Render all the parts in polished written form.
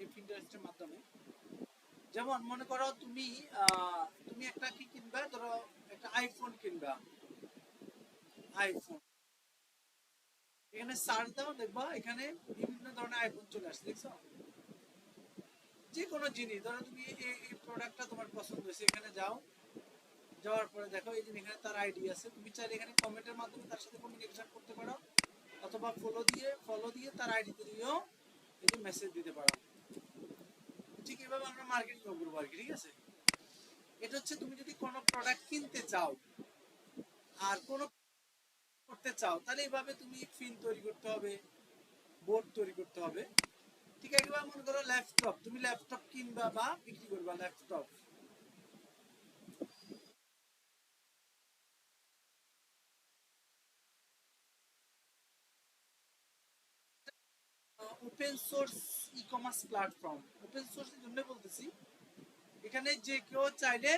এই পিন্টারেস্টের মাধ্যমে। যেমন মনে করো তুমি তুমি একটা কি কিনবা, ধরো একটা আইফোন কিনবা, আইফোন এখানে সার্চ দাও, দেখবা এখানে বিভিন্ন ধরনের আইফোন চলে আসছে, দেখছো? যে কোনো জিনিস ধরো তুমি এই প্রোডাক্টটা তোমার পছন্দ হয়েছে, এখানে যাও, যাওয়ার পরে দেখো এই যে এখানে তার আইডি আছে, তুমি চাইলে এখানে কমেন্টের মাধ্যমে তার সাথে কমিউনিকেশন করতে পারো, অথবা ফলো দিয়ে তার আইডিতে দিয়েও এই যে মেসেজ দিতে পারো। ঠিক এভাবে আমরা মার্কেটিং করবো আর কি, ঠিক আছে? এটা হচ্ছে তুমি যদি কোনো প্রোডাক্ট কিনতে চাও আর কোনো করতে চাও, তাহলে এইভাবে তুমি ফিন তৈরি করতে হবে, বোর্ড তৈরি করতে হবে। ঠিক একবার মনে করো ল্যাপটপ, তুমি ল্যাপটপ কিনবা বা বিক্রি করবা laptop, open source e commerce platform. Open সোর্সের জন্য বলতেছি, এখানে যে কেউ চাইলে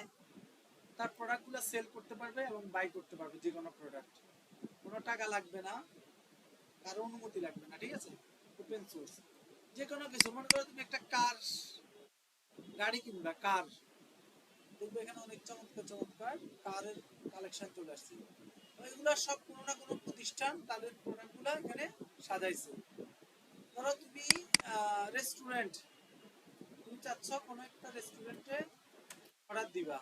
তার প্রোডাক্টগুলো সেল করতে পারবে এবং বাই করতে পারবে, যে কোনো প্রোডাক্ট, কোনো টাকা লাগবে না, কারো অনুমতি লাগবে না, ঠিক আছে? ওপেন সোর্স যে কোনো কিছু, মনে করো তুমি একটা কার, গাড়ি কিনবা, কার, দেখবে এখানে অনেক চমৎকার চমৎকার কারের কালেকশন চলে আসছে। এগুলো সব কোনো না কোনো প্রতিষ্ঠান তাদের প্রোডাক্টগুলো এখানে সাজাইছে। ধরো তুমি রেস্টুরেন্ট, তুমি চাচ্ছ কোনো একটা রেস্টুরেন্টে অর্ডার দিবা,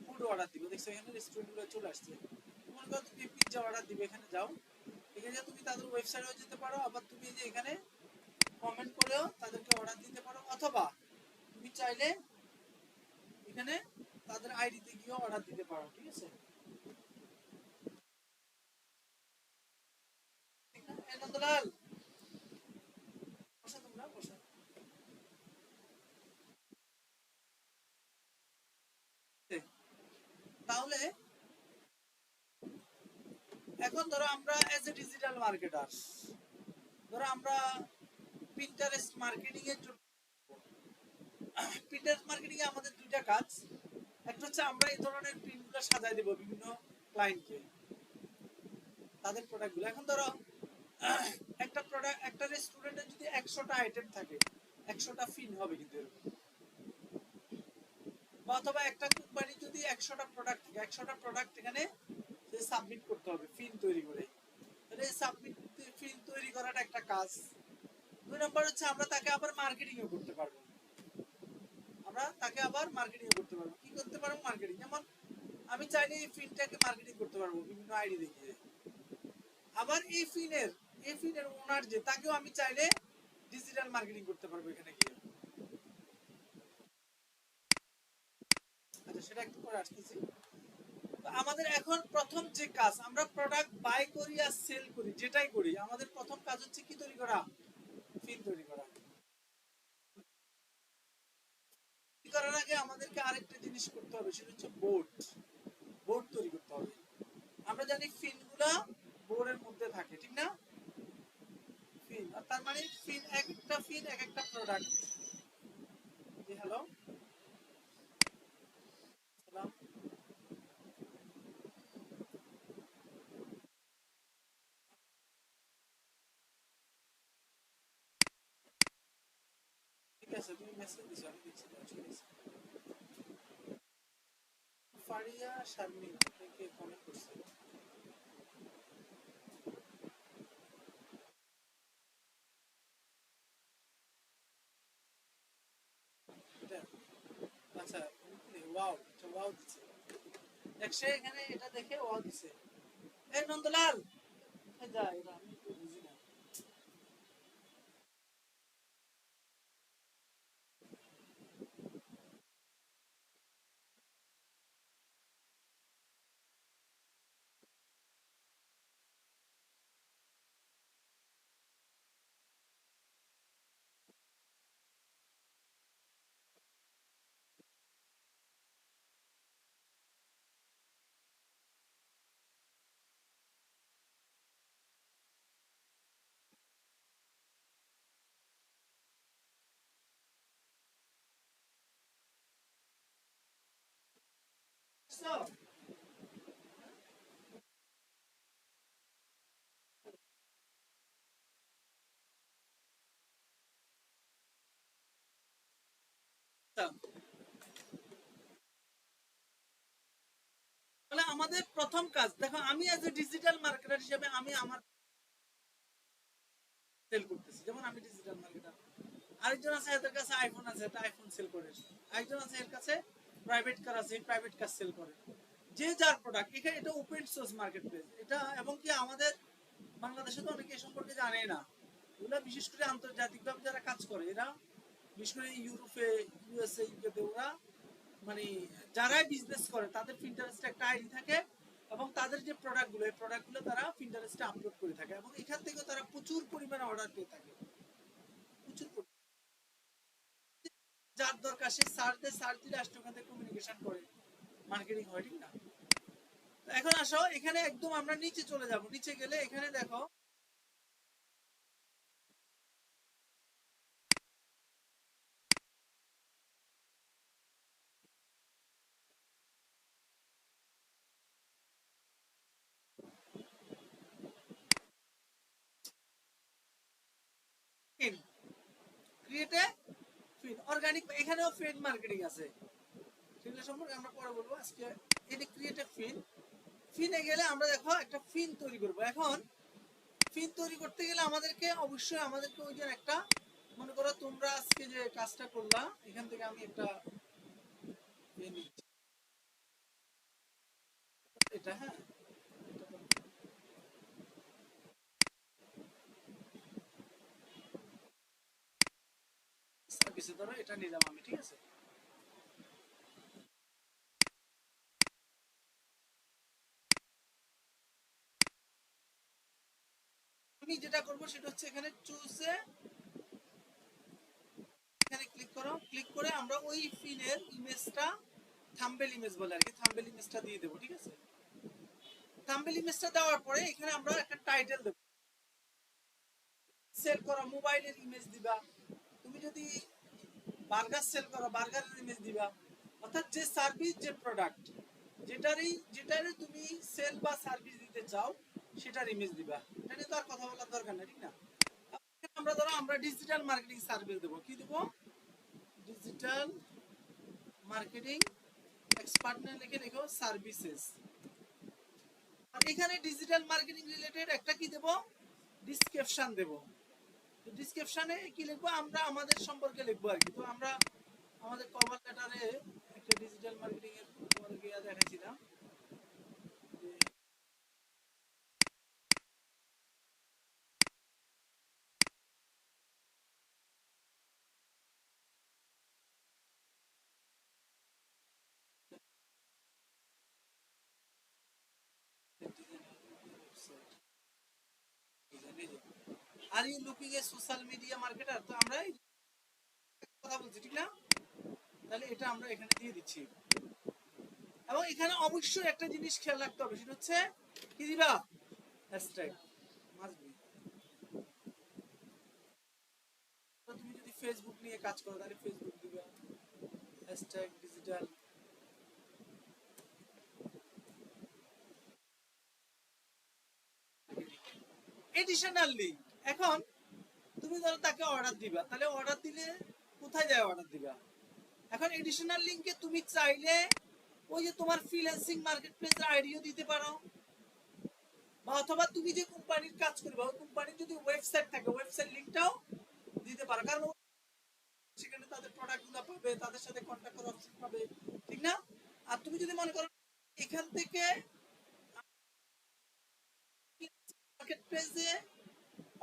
ফুড অর্ডার দিবে, দেখছো এখানে রেস্টুরেন্টগুলো চলে আসছে। মনে করো তুমি পিৎজা অর্ডার দিবে, এখানে যাও, এখানে তুমি তাদের ওয়েবসাইটেও যেতে পারো, আবার তুমি যে এখানে কমেন্ট করেও তাদেরকে অর্ডার দিতে পারো, অথবা তুমি চাইলে এখানে তাদের আইডিতে গিয়েও অর্ডার দিতে পারো, ঠিক আছে? ঠিক না? এই নন্দলাল, বসো, তোমরা বসো। তাহলে এখন ধরো আমরা এজ এ ডিজিটাল মার্কেটার, ধরো আমরা পিন্টারেস্ট মার্কেটিং এর জন্য, পিন্টারেস্ট মার্কেটিং এ আমাদের দুইটা কাজ। একটা হচ্ছে আমরা এই ধরনের প্রিন্টগুলো সাজাই দেব বিভিন্ন ক্লায়েন্টকে, তাদের প্রোডাক্টগুলো। এখন ধরো একটা প্রোডাক্ট, একটা রেস্টুরেন্টে যদি 100টা আইটেম থাকে, 100টা ফিন হবে কিন্তু এরকম, বা অথবা একটা কোম্পানি যদি 100টা প্রোডাক্ট থাকে, 100টা প্রোডাক্ট এখানে সাবমিট করতে হবে ফিন তৈরি করে। তাহলে সাবমিট ফিন তৈরি করাটা একটা কাজ। দুই নম্বর হচ্ছে আমরা তাকে আবার মার্কেটিংও করতে পারবো, আমরা তাকে আবার মার্কেটিং করতে পারবো। কি করতে পারবো? মার্কেটিং। যেমন আমি চাইলে এই ফিনটাকে মার্কেটিং করতে পারবো বিভিন্ন আইডি দেখিয়ে, আবার এই ফিনের ওনার যে, তাকেও আমি চাইলে ডিজিটাল মার্কেটিং করতে পারবো এখানে গিয়ে। আচ্ছা, সেটা একটু পরে আসতেছি। তো আমাদের এখন প্রথম যে কাজ, আমরা প্রোডাক্ট বাই করি আর সেল করি, যেটাই করি, আমাদের প্রথম কাজ হচ্ছে কি তৈরি করা? ফিন তৈরি করা। করার আগে আমাদেরকে আরেকটা জিনিস করতে হবে, সেটা হচ্ছে বোর্ড। বোর্ড তৈরি করতে হবে। আমরা জানি ফিনগুলা বোর্ডের মধ্যে থাকে, ঠিক না? ফিন, তার মানে ফিন, এক একটা ফিন এক একটা প্রোডাক্ট। জি হ্যালো, সালাম। ঠিক আছে, তুমি মেসেজ দিছো, আমি দেখছি, ঠিক আছে। ফারিয়া শারমিন থেকে কমেন্ট করছে। এটা আচ্ছা, ওয়াও, এটা ওয়াও দিছে, দেখছে এখানে, এটা দেখে ওয়াও দিছে। এই নন্দলাল, যা, এটা আমি তো বুঝি না। বুঝছো? তাহলে আমাদের প্রথম কাজ দেখো, আমি অ্যাজ এ ডিজিটাল মার্কেটার হিসেবে আমি আমার সেল করতেছি। যেমন আমি ডিজিটাল মার্কেটার, আরেকজন আছে এদের কাছে আইফোন আছে, একটা আইফোন সেল করে, আরেকজন আছে এর কাছে প্রাইভেট কার আছে, প্রাইভেট কার সেল করে। যে যার প্রোডাক্ট, এখানে এটা ওপেন সোর্স মার্কেট প্লেস এটা। এবং কি আমাদের বাংলাদেশে তো অনেকে এ সম্পর্কে জানে না। এগুলো বিশেষ করে আন্তর্জাতিকভাবে যারা কাজ করে, এরা বিশেষ করে ইউরোপে, ইউএসএ, ইউকেতে, ওরা মানে যারাই বিজনেস করে তাদের পিন্টারেস্টে একটা আইডি থাকে, এবং তাদের যে প্রোডাক্টগুলো, এই প্রোডাক্টগুলো তারা পিন্টারেস্টে আপলোড করে থাকে, এবং এখান থেকে তারা প্রচুর পরিমাণে অর্ডার পেয়ে থাকে। প্রচুর যার দরকার সে সার্চ দিলে আসলে ওখান থেকে কমিউনিকেশন করে মার্কেটিং হয়, ঠিক না? এখন আসো, এখানে একদম আমরা নিচে চলে যাব। নিচে গেলে এখানে দেখো ক্রিয়েট এ ফিড অর্গানিক, এখানেও ফিড মার্কেটিং আছে, সেগুলো সম্পর্কে আমরা পরে বলবো। আজকে এটি ক্রিয়েট এ ফিড। ফিনে গেলে আমরা দেখো একটা ফিন তৈরি করব। এখন ফিন তৈরি করতে গেলে আমাদেরকে ওই যে একটা, মনে করো তোমরা আজকে যে কাজটা করলা, এখান থেকে আমি একটা এটা, হ্যাঁ সার্ভিসে ধরো এটা নিলাম আমি, ঠিক আছে? আমি যেটা করব সেটা হচ্ছে এখানে চুজে, এখানে ক্লিক করো। ক্লিক করে আমরা ওই ফিনের ইমেজটা, থাম্বনেল ইমেজ বলে আর কি, থাম্বনেল ইমেজটা দিয়ে দেব, ঠিক আছে? থাম্বনেল ইমেজটা দেওয়ার পরে এখানে আমরা একটা টাইটেল দেব। সেল করা মোবাইলের ইমেজ দিবা। তুমি যদি বার্গার সেল করো, বার্গারের ইমেজ দিবা। অর্থাৎ যে সার্ভিস, যে প্রোডাক্ট, যেটারই তুমি সেল বা সার্ভিস দিতে চাও, সেটার ইমেজ দিবা। এটা নিয়ে তো আর কথা বলার দরকার নেই, ঠিক না? আমরা ধরো আমরা ডিজিটাল মার্কেটিং সার্ভিস দেবো। কি দেবো? ডিজিটাল মার্কেটিং এক্সপার্ট না লিখে রেখো সার্ভিসেস। আর এখানে ডিজিটাল মার্কেটিং রিলেটেড একটা কি দেব? ডিসক্রিপশন দেব। তো ডিসক্রিপশনে কি লিখবো? আমরা আমাদের সম্পর্কে লিখবো আর কি। তো আমরা আমাদের কভার লেটারে একটা ডিজিটাল মার্কেটিং এর তোমাদেরকে দেখাচ্ছিলাম। Are you looking a social media marketer? তো আমরা কথা বলছি, ঠিক না? তাহলে এটা আমরা এখানে দিয়ে দিচ্ছি। এবং এখানে অবশ্যই একটা জিনিস খেয়াল রাখতে হবে, সেটা হচ্ছে কি দিবা? Hashtag must be. তুমি যদি ফেসবুক নিয়ে কাজ করো তাহলে ফেসবুক দিবা, হ্যাশট্যাগ ডিজিটাল। Additional link. এখন তুমি ধরো তাকে অর্ডার দিবা, তাহলে অর্ডার দিলে কোথায় যায় অর্ডার দিবা? এখন এডিশনাল লিংকে তুমি চাইলে ওই যে তোমার ফ্রিল্যান্সিং মার্কেট প্লেসের আইডিও দিতে পারো, বা অথবা তুমি যে কোম্পানির কাজ করবে ওই কোম্পানির যদি ওয়েবসাইট থাকে, ওয়েবসাইট লিংকটাও দিতে পারো। কারণ সেখানে তাদের প্রোডাক্টগুলো পাবে, তাদের সাথে কন্ট্যাক্ট করার অপশন পাবে, ঠিক না? আর তুমি যদি মনে করো এখান থেকে মার্কেট প্লেসে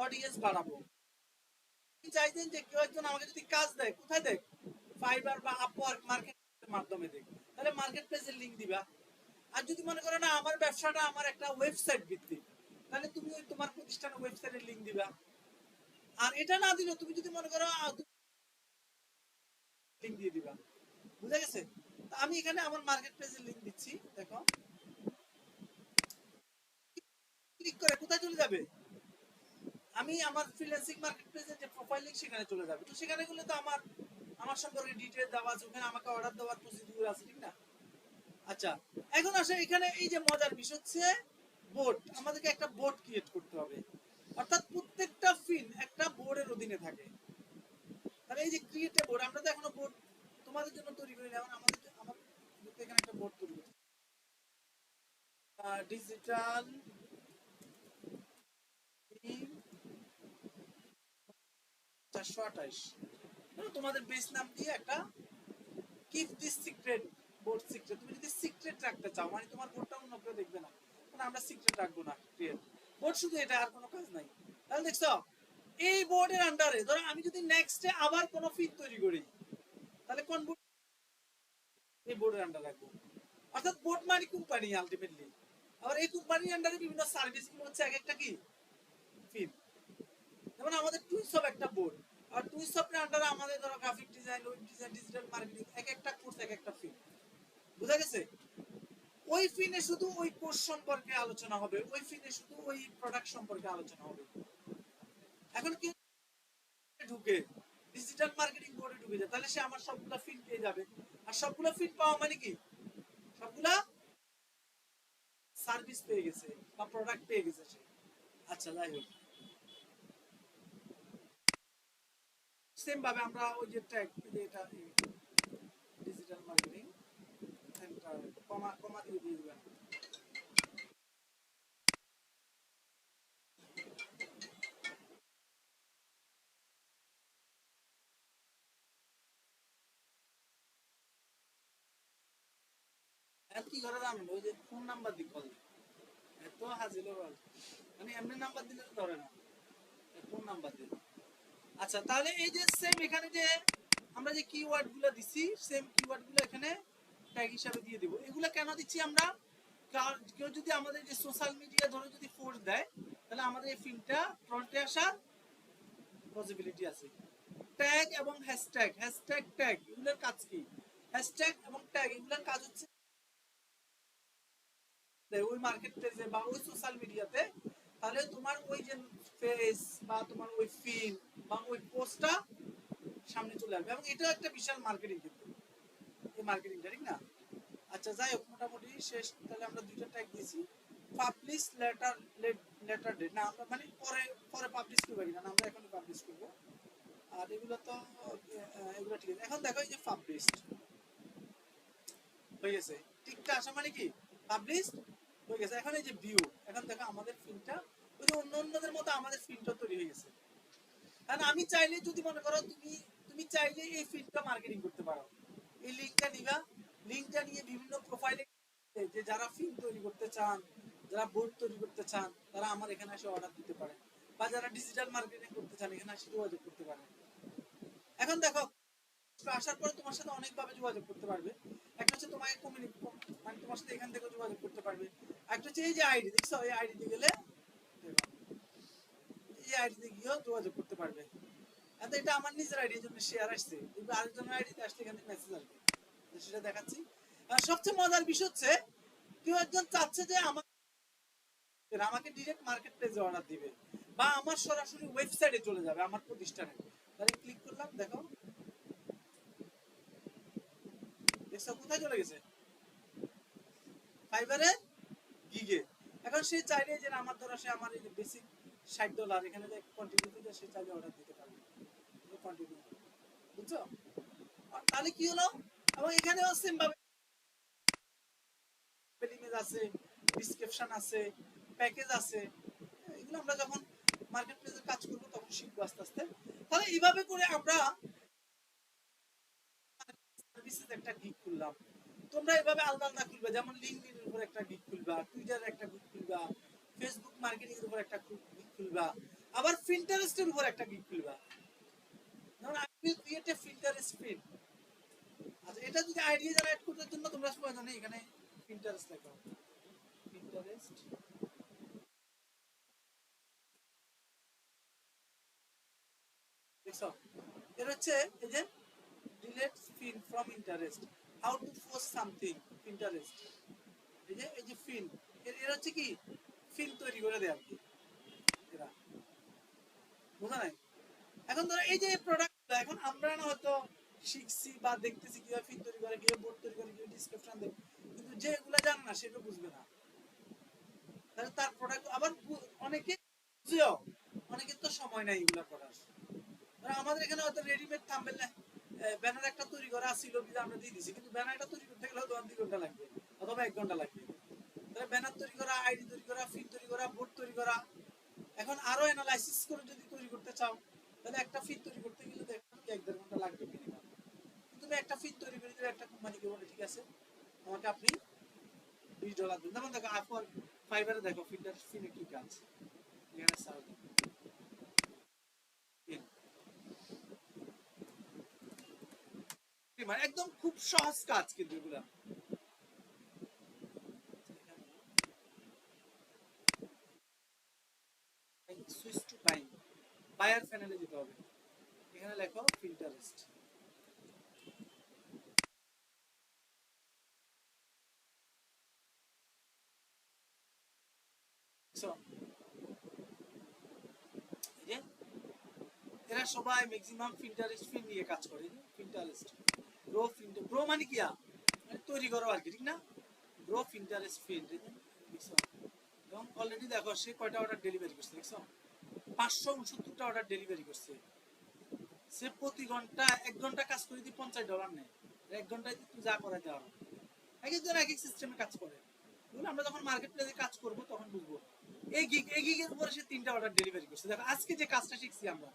অডিয়েন্স বাড়াবো, চাইছেন যে কেউ একজন আমাকে যদি কাজ দেয়, কোথায় দেয়? ফাইবার বা আপওয়ার্ক মার্কেটের মাধ্যমে দেয়। তাহলে মার্কেট প্লেসের লিংক দিবা। আর যদি মনে করো না আমার ব্যবসাটা আমার একটা ওয়েবসাইট ভিত্তিক, তাহলে তুমি ওই তোমার প্রতিষ্ঠানের ওয়েবসাইটের লিংক দিবা। আর এটা না দিলেও তুমি যদি মনে করো লিংক দিয়ে দিবা। বুঝা গেছে? আমি এখানে আমার মার্কেট প্লেসের লিংক দিচ্ছি, দেখো। ক্লিক করে কোথায় চলে যাবে? আমি আমার ফ্রিল্যান্সিং মার্কেট প্লেসের যে প্রোফাইল লিংক সেখানে চলে যাবে। তো সেখানে গেলে তো আমার আমার সম্পর্কে ডিটেইলস দেওয়া আছে, ওখানে আমাকে অর্ডার দেওয়ার প্রসিডিউর আছে, ঠিক না? আচ্ছা, এখন আসে এখানে এই যে মজার বিষয় হচ্ছে বোর্ড। আমাদেরকে একটা বোর্ড ক্রিয়েট করতে হবে, অর্থাৎ প্রত্যেকটা ফিন একটা বোর্ডের অধীনে থাকে। তাহলে এই যে ক্রিয়েট এ বোর্ড, আমরা তো এখনো বোর্ড, তোমার আমাদের জন্য তৈরি করি, যেমন আমাদের এখানে একটা বোর্ড তৈরি করি, ডিজিটাল 428, তোমাদের বেস নাম দিয়ে একটা keep this secret, board secret. তুমি যদি সিক্রেট রাখতে চাও, মানে তোমার বোর্ডটা অন্য কেউ দেখবে না, মানে আমরা সিক্রেট রাখবো না, ক্লিয়ার বোর্ড, শুধু এটা, আর কোনো কাজ নাই। তাহলে দেখছো এই বোর্ডের আন্ডারে ধরো আমি যদি নেক্সটে আবার কোনো ফিড তৈরি করি, তাহলে কোন বোর্ড, এই বোর্ডের আন্ডার রাখবো। অর্থাৎ বোর্ড মানে কোম্পানি আলটিমেটলি। আবার এই কোম্পানির আন্ডারে বিভিন্ন সার্ভিস গুলো হচ্ছে এক একটা কি ফিড। যেমন আমাদের টুইসপ একটা বোর্ড, আর টুইসপের আন্ডারে আমাদের ধরো graphic design, web design, digital marketing, এক একটা কোর্স এক একটা ফিড। বুঝা গেছে? ওই ফিনে শুধু ওই কোর্স সম্পর্কে আলোচনা হবে, ওই ফিনে শুধু ওই প্রোডাক্ট সম্পর্কে আলোচনা হবে। এখন কি ঢুকে ডিজিটাল মার্কেটিং বোর্ডে ঢুকে যায়, তাহলে সে আমার সবগুলা ফিড পেয়ে যাবে। আর সবগুলা ফিড পাওয়া মানে কি সবগুলা সার্ভিস পেয়ে গেছে বা প্রোডাক্ট পেয়ে গেছে সে। আচ্ছা, যাই হোক, সেম ভাবে আমরা ওই যে ট্যাগ, এটা ডিজিটাল মার্কেটিং সেন্টার, কমা কমা দিয়ে দিয়ে দিবেন। আর কি করে জানেন, ওই যে ফোন নাম্বার দিয়ে কল, এত হাজিল মানে এমনি নাম্বার দিলে তো ধরে না, ফোন নাম্বার দিয়ে। আচ্ছা, তাহলে এই যে সেম এখানে যে আমরা যে কিওয়ার্ড গুলো দিছি, সেম কিওয়ার্ড গুলো এখানে ট্যাগ হিসাবে দিয়ে দিব। এগুলো কেন দিচ্ছি আমরা, কেউ যদি আমাদের যে সোশ্যাল মিডিয়া ধরে যদি ফোর্স দেয়, তাহলে আমাদের এই ফিল্ডটা ফ্রন্টে আসার পসিবিলিটি আছে। ট্যাগ এবং হ্যাশট্যাগ, হ্যাশট্যাগ ট্যাগ এগুলোর কাজ কি? হ্যাশট্যাগ এবং ট্যাগ এগুলোর কাজ হচ্ছে ওই মার্কেট প্লেসে বা ওই সোশ্যাল মিডিয়াতে, তাহলে তোমার ওই যে পেজ বা তোমার ওই ফিড বা ওই পোস্টটা সামনে চলে আসবে, এবং এটাও একটা বিশাল মার্কেটিং, কিন্তু এই মার্কেটিংটা, ঠিক না? আচ্ছা, যাই হোক, মোটামুটি শেষ। তাহলে আমরা দুইটা ট্যাগ দিয়েছি, পাবলিশ লেটার, লেটার ডেট না, আমরা মানে পরে পরে পাবলিশ করবো কিনা, আমরা এখনই পাবলিশ করবো। আর এগুলো তো এগুলো ঠিক আছে। এখন দেখো এই যে পাবলিশড হয়ে গেছে, টিকটা আসা মানে কি পাবলিশড হয়ে গেছে। এখন এই যে ভিউ, এখন দেখো আমাদের ফিল্ডটা ওই যে অন্য অন্যদের মতো আমাদের ফিল্ডটা তৈরি হয়ে গেছে। কারণ আমি চাইলে, যদি মনে করো তুমি চাইলে এই ফিল্ডটা মার্কেটিং করতে পারো, এই লিঙ্কটা নিবা, লিঙ্কটা নিয়ে বিভিন্ন প্রোফাইলে, যে যারা ফিল্ড তৈরি করতে চান, যারা বোর্ড তৈরি করতে চান, তারা আমার এখানে এসে অর্ডার দিতে পারে, বা যারা ডিজিটাল মার্কেটিং করতে চান এখানে এসে যোগাযোগ করতে পারে। এখন দেখো আসার পরে তোমার সাথে অনেকভাবে যোগাযোগ করতে পারবে। একটা হচ্ছে তোমাকে মানে তোমার সাথে এখান থেকে যোগাযোগ করতে পারবে। একটা হচ্ছে এই যে আইডি দেখছো, এই আইডিতে গেলে এই আইডিতে গিয়েও যোগাযোগ করতে পারবে। এখন এটা আমার নিজের আইডি, এর জন্য শেয়ার আসছে, কিন্তু আরেকজনের আইডিতে আসলে এখান থেকে মেসেজ আসবে, সেটা দেখাচ্ছি। আর সবচেয়ে মজার বিষয় হচ্ছে, কেউ একজন চাচ্ছে যে আমাকে ডিরেক্ট মার্কেট প্লেসে অর্ডার দিবে, বা আমার সরাসরি ওয়েবসাইটে চলে যাবে আমার প্রতিষ্ঠানে। তাহলে ক্লিক করলাম, দেখো দেখছো কোথায় চলে গেছে, ফাইবারে গিগে। এখন সে চাইলে যে আমার ধরো সে আমার এই যে বেসিক $60 এখানে যে কন্টিনিউ দিতে, সে চাইলে অর্ডার দিতে পারবে, কন্টিনিউ, বুঝছো? তাহলে কি হলো, এবং এখানেও সেম ভাবে ইমেজ আছে, ডেসক্রিপশন আছে, প্যাকেজ আছে। এগুলো আমরা যখন মার্কেট প্লেসে কাজ করব তখন শিখবো আস্তে আস্তে। তাহলে এইভাবে করে আমরা সার্ভিসেস একটা গিগ খুললাম। তোমরা এভাবে আলাদা আলাদা খুলবে, যেমন লিঙ্কডইনের উপর একটা গিগ খুলবা, টুইটারের একটা গিগ খুলবা, ফেসবুক মার্কেটিং এর উপর একটা গিগ খুলবা, আবার পিন্টারেস্টের উপর একটা গিগ খুলবা। যেমন I will create a Pinterest feed. আচ্ছা, এটা যদি আইডিয়া জেনারেট করার জন্য তোমরা সবাই জানো এখানে পিন্টারেস্ট লেখো, পিন্টারেস্ট, দেখছো এর হচ্ছে এই যে delete pin from Pinterest, how to post something Pinterest, এই যে ফিন, এর হচ্ছে কি ফিন তৈরি করে দেয় আর কি এরা, বুঝা নাই? এখন ধরো এই যে প্রোডাক্ট, এখন আমরা না হয়তো শিখছি বা দেখতেছি কিভাবে ফিন তৈরি করে, কিভাবে বোর্ড তৈরি করে, কিভাবে ডিসক্রিপশন দেয়, কিন্তু যে এগুলা জানে না সেটা বুঝবে না। তাহলে তার প্রোডাক্ট আবার অনেকে বুঝেও, অনেকের তো সময় নাই এগুলা করার। আমাদের এখানে হয়তো রেডিমেড থাম্বনেল ব্যানার একটা তৈরি করা ছিল বিধা আমরা দিয়ে দিছি, কিন্তু ব্যানারটা তৈরি করতে গেলে তোমার 2 ঘন্টা লাগবে অথবা 1 ঘন্টা লাগবে। তাহলে ব্যানার তৈরি করা, আইডি তৈরি করা, ফিড তৈরি করা, বোর্ড তৈরি করা, এখন আরো অ্যানালাইসিস করে যদি তৈরি করতে চাও তাহলে একটা ফিড তৈরি করতে গেলে দেখো 1-1.5 ঘন্টা লাগবে মিনিমাম। তুমি একটা ফিড তৈরি করে দিলে একটা কোম্পানিকে বলে ঠিক আছে আমাকে আপনি $20 দিন, যেমন দেখো আপওয়ার্ক, ফাইবারে দেখো ফিল্টার ফিনে কি কাজ, এখানে সার্চ মানে একদম খুব সহজ কাজ কিন্তু এগুলা। সুইচ টু বাইং, বায়ার প্যানেলে যেতে হবে, এখানে লেখো ফিল্টারিস্ট। এরা সবাই ম্যাক্সিমাম ফিল্টারিস্ট ফিন নিয়ে কাজ করে, ফিল্টারিস্ট ব্রো ফিল্টার, ব্রো মানে কি মানে তৈরি করো আর কি, ঠিক না? ব্রো ফিল্টারিস্ট ফিন দেখছো, এবং অলরেডি দেখো সে কয়টা অর্ডার ডেলিভারি করছে দেখছো, 569টা অর্ডার ডেলিভারি করছে। সে প্রতি ঘন্টা 1 ঘন্টা কাজ করে দিয়ে $50 নেয়, 1 ঘন্টায় তুই যা করাই দেওয়া, এক একজন এক এক সিস্টেমে কাজ করে। আমরা যখন মার্কেট প্লেসে কাজ করব তখন বুঝবো। এই গিগের উপরে সে 3টা অর্ডার ডেলিভারি করছে। দেখো আজকে যে কাজটা শিখছি আমরা,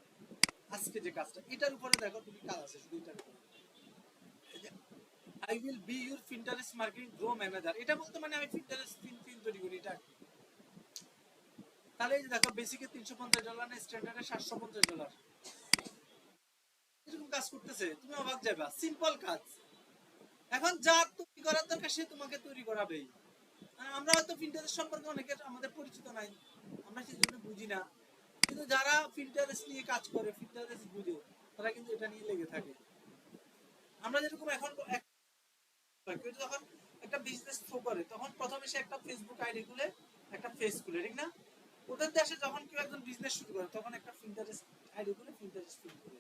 আজকে যে কাজটা, এটার উপরে দেখো তুমি কাজ আছে শুধু এটার উপরে। I will be your Pinterest marketing grow manager, এটা বলতে মানে আমি Pinterest পিন তৈরি করি এটা। তাহলে এই যে দেখো বেসিকে $350 না স্ট্যান্ডার্ডে $750, এরকম কাজ করতেছে, তুমি অবাক যাবে, সিম্পল কাজ। এখন যা তৈরি করার দরকার সে তোমাকে তৈরি করাবেই। আমরা হয়তো Pinterest সম্পর্কে অনেকের আমাদের পরিচিত নাই, আমরা সেই জন্য বুঝি না, কিন্তু যারা Pinterest নিয়ে কাজ করে, Pinterest বুঝে, তারা কিন্তু এটা নিয়ে লেগে থাকে। আমরা যেরকম এখন যখন একটা বিজনেস থ্রো করে তখন প্রথমে সে একটা ফেসবুক আইডি খুলে একটা পেজ খুলে, ঠিক না? ওদের দেশে যখন কেউ একজন বিজনেস শুরু করে তখন একটা Pinterest আইডি খুলে Pinterest ফিড করে।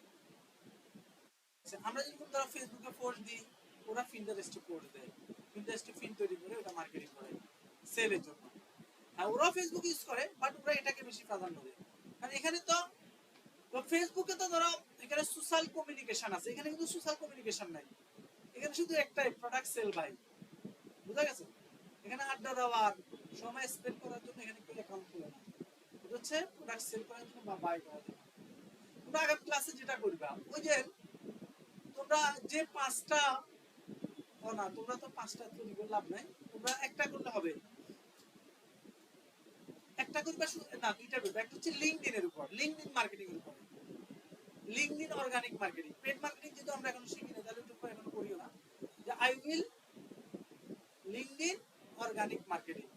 আমরা যেরকম ধরো ফেসবুকে পোস্ট দিই, ওরা Pinterest-এ পোস্ট দেয়, Pinterest-এ ফিড তৈরি করে ওটা মার্কেটিং করে সেলের জন্য। হ্যাঁ, ওরা ফেসবুক ইউজ করে বাট ওরা এটাকে বেশি প্রাধান্য দেয়। আর এখানে তো ফেসবুকে তো ধরো এখানে সোশ্যাল কমিউনিকেশন আছে, এখানে কিন্তু সোশ্যাল কমিউনিকেশন নাই, এখানে শুধু একটাই প্রোডাক্ট সেল ভাই, বুঝা গেছে? এখানে আড্ডা দেওয়ার সময় স্পেন্ড করার জন্য এখানে কেউ অ্যাকাউন্ট খুলে না, এটা হচ্ছে প্রোডাক্ট সেল করার জন্য বা বাই করার জন্য। তোমরা আগামী ক্লাসে যেটা করবা, ওই যে তোমরা যে 5টা, ও না তোমরা তো 5টা তৈরি করে লাভ নাই, তোমরা একটা করলে হবে, একটা করবা না 2টা করবা। একটা হচ্ছে লিঙ্কডইন এর উপর, লিঙ্কডইন মার্কেটিং এর উপর, LinkedIn organic marketing. Paid marketing যেহেতু আমরা এখন শিখি না তাহলে ওটা এখন করিও না, যে I will LinkedIn organic marketing,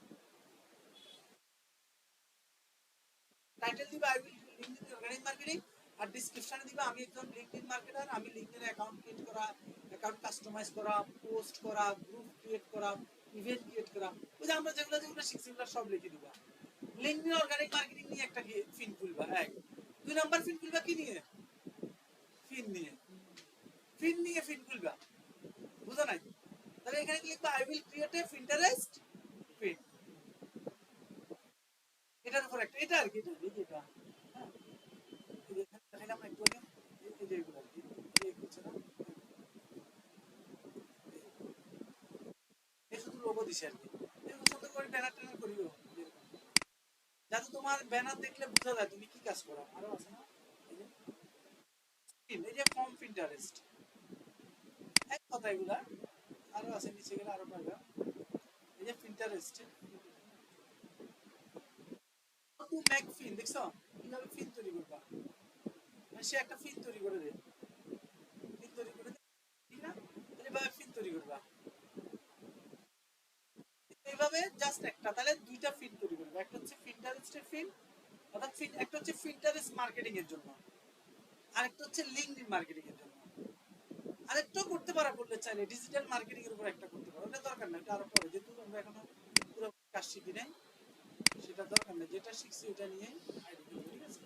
title দিবা I will LinkedIn organic marketing, আর ডেসক্রিপশনে দিবা আমি একজন লিঙ্কডইন মার্কেটার, আমি লিঙ্কডইন অ্যাকাউন্ট ক্রিয়েট করা, অ্যাকাউন্ট কাস্টমাইজ করা, পোস্ট করা, গ্রুপ ক্রিয়েট করা, ইভেন্ট ক্রিয়েট করা, ওই যে আমরা যেগুলো যেগুলো শিখছি ওগুলো সব লিখে দিবা। লিঙ্কডইন অর্গানিক মার্কেটিং নিয়ে একটা ফিন খুলবা, এক। 2 নাম্বার ফিন খুলবা কি নিয়ে? ফিন নিয়ে, ফিন নিয়ে ফিন খুলবা, বুঝো নাই? তাহলে এখানে কি লিখবা, I will create a Pinterest ফিন, এটার উপর একটা, এটা আর কি, এটা এই যেটা, হ্যাঁ এই যে এখানে দেখাইলাম একটু আগে, এই যে এগুলো আর কি, এই হচ্ছে না, এই শুধু লোগো দিছে আর কি, এরকম সুন্দর করে ব্যানার ট্যানার করিও, যাতে তোমার ব্যানার দেখলে বোঝা যায় তুমি কি কাজ করো। আরো আছে না, এই যে ফর্ম Pinterest, এক কথা এগুলা, আরো আছে নিচে গেলে আরো পাইবা। এই যে Pinterest টু মেক ফিন, দেখছো কিভাবে ফিন তৈরি করবা, সে একটা ফিন তৈরি করে দেয়, ফিন তৈরি করে দেয়, ঠিক না? এইভাবে ফিন তৈরি করবা, এইভাবে জাস্ট একটা, তাহলে 2টা ফিন তৈরি করবা, একটা হচ্ছে Pinterest এর ফিন, অর্থাৎ ফিন, একটা হচ্ছে Pinterest মার্কেটিং এর জন্য, আরেকটা হচ্ছে লিঙ্কডইন মার্কেটিং এর জন্য। আরেকটাও করতে পারা করলে চাইলে ডিজিটাল মার্কেটিং এর উপর একটা করতে পারো, এটা দরকার নাই, এটা আরো পরে, যেহেতু আমরা এখনো পুরো কাজ শিখি নাই, সেটা দরকার নেই, যেটা শিখছি ওটা নিয়ে আইডি করবো, ঠিক আছে?